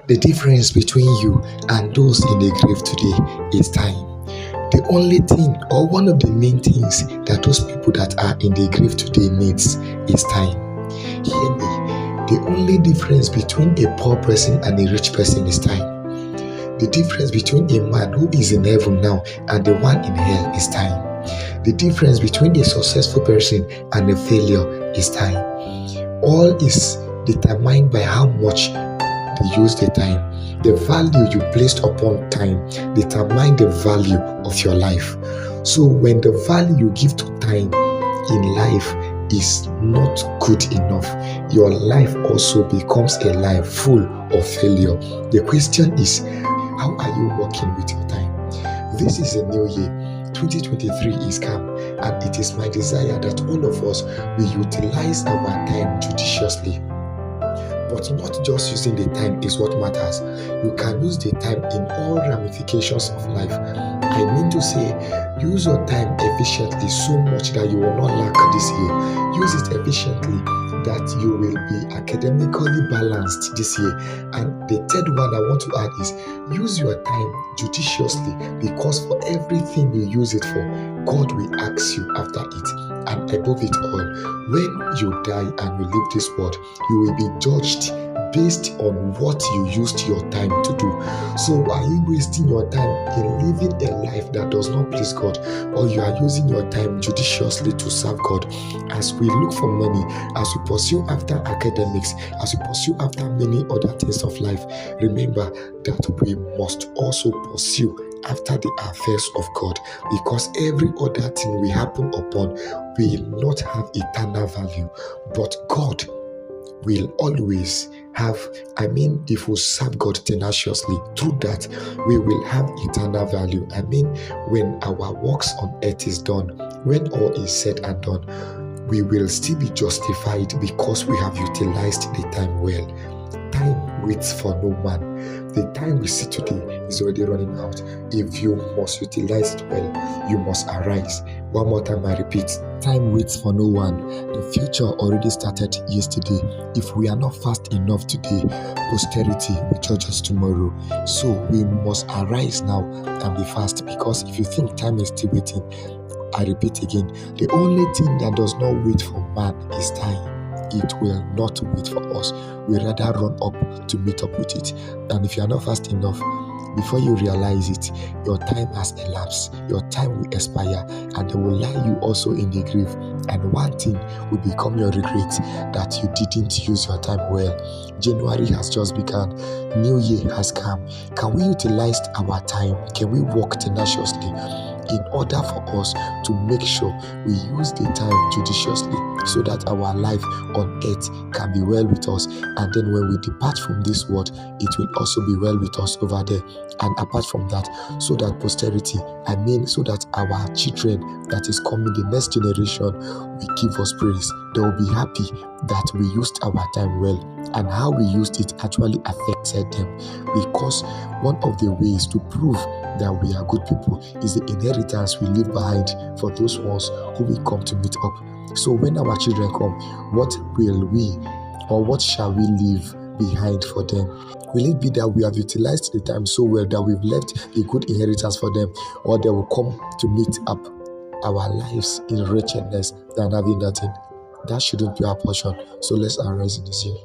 The difference between you and those in the grave today is time. The only thing or one of the main things that those people that are in the grave today needs is time. Hear me. The only difference between a poor person and a rich person is time. The difference between a man who is in heaven now and the one in hell is time. The difference between a successful person and a failure is time. All is determined by how much they use the time. The value you placed upon time determines the value of your life. So when the value you give to time in life is not good enough, your life also becomes a life full of failure. The question is, how are you working with your time? This is a new year. 2023 is come, and it is my desire that all of us will utilize our time judiciously. But not just using the time is what matters. You can use the time in all ramifications of life. I mean to say, use your time efficiently so much that you will not lack this year. Use it efficiently that you will be academically balanced this year. And the third one I want to add is, use your time judiciously, because for everything you use it for, God will ask you after it. And above it all, when you die and you leave this world, you will be judged based on what you used your time to do. So are you wasting your time in living a life that does not please God, or you are using your time judiciously to serve God? As we look for money, as we pursue after academics, as we pursue after many other things of life, remember that we must also pursue after the affairs of God, because every other thing we happen upon will not have eternal value, but God will always have. If we serve God tenaciously, through that we will have eternal value. When our works on earth is done, when all is said and done, we will still be justified because we have utilized the time well. Time waits for no man. The time we see today is already running out. If you must utilize it well, you must arise. One more time I repeat, time waits for no one. The future already started yesterday. If we are not fast enough today, posterity will judge us tomorrow. So we must arise now and be fast, because if you think time is still waiting, I repeat again, the only thing that does not wait for man is time. It will not wait for us. We rather run up to meet up with it. And if you are not fast enough, before you realize it, your time has elapsed. Your time will expire, and they will lie you also in the grave. And one thing will become your regret, that you didn't use your time well. January has just begun. New year has come. Can we utilize our time? Can we work tenaciously in order for us to make sure we use the time judiciously, so that our life on earth can be well with us, and then when we depart from this world, it will also be well with us over there. And apart from that, so that posterity, so that our children that is coming, the next generation, will give us praise. They will be happy that we used our time well, and how we used it actually affected them. Because one of the ways to prove that we are good people is the inheritance we leave behind for those ones who will come to meet up. So when our children come, what will we, or what shall we leave behind for them? Will it be that we have utilized the time so well that we've left a good inheritance for them, or they will come to meet up our lives in wretchedness than having nothing? That shouldn't be our portion. So let's arise in this year.